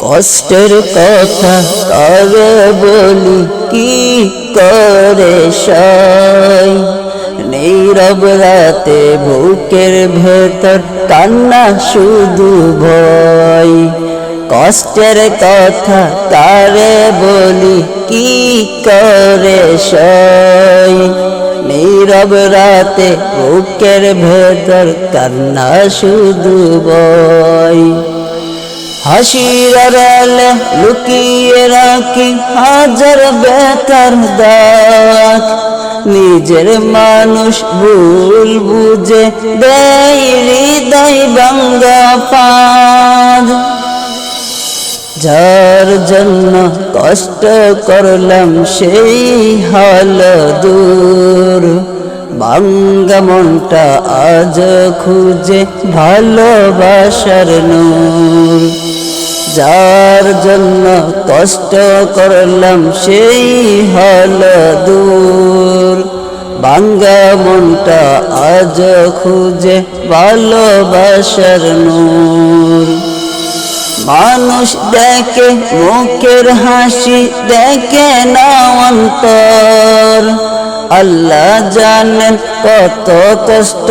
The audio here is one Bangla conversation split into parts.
কষ্টের কথা কারে বলি কি করে সই, নীরব রাতে বুকের ভেতর কান্না শুধু ভয়। কষ্টের কথা কারে বলি কি করে সই, নীরব রাতে বুকের ভেতর কান্না শুধু ভয়। হাসির আড়ালে লুকিয়ে রাখি হাজার বেতার দাগ, নিজের মানুষ ভুল বুঝে দেয় হৃদয় ভাঙা ফাঁদ। যার জন্য কষ্ট করলাম সেই হাল দূর, ভাঙ্গা মনটা আজ খুঁজে ভালোবাসার নূর। যার জন্য কষ্ট করলাম সেই হাল দূর, ভাঙ্গা মনটা আজ খুঁজে ভালোবাসার নূর। মানুষ দেখে মুখের হাসি, দেখে না অন্তর। আল্লাহ জানেন কত কষ্ট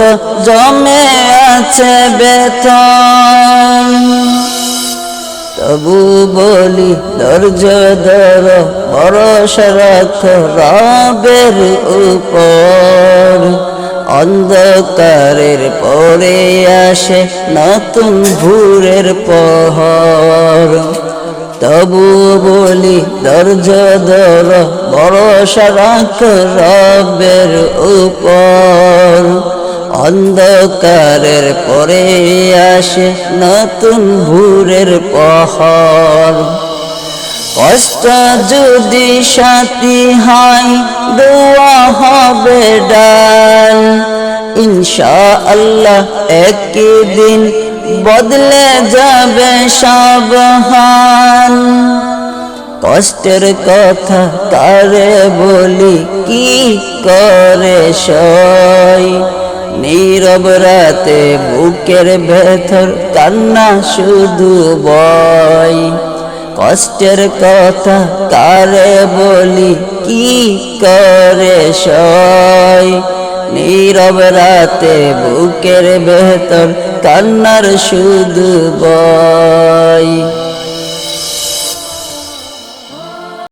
জমে আছে বেতন। তবু বলি ধৈর্য ধর, ভরসা রাখো রবের উপর। অন্ধকারের পরে আসে নতুন ভোরের প্রহর। তবু বলি ধৈর্য ধর, ভরসা রাখো রবের উপর। অন্ধকারের পরে আসে নতুন ভোরের প্রহর। কষ্ট যদি সাথী হয় দোয়া হবে ডাল, ইনশাআল্লাহ একদিন বদলে যাবে সব হাল। কষ্টের কথা কারে বলি কি করে সই, নীরব রাতে বুকের ভেতর কান্না শুধু বয়। কষ্টের কথা কারে বলি কি করে সই, নীরব রাতে বুকের ভেতর কান্নার শুধু বয়।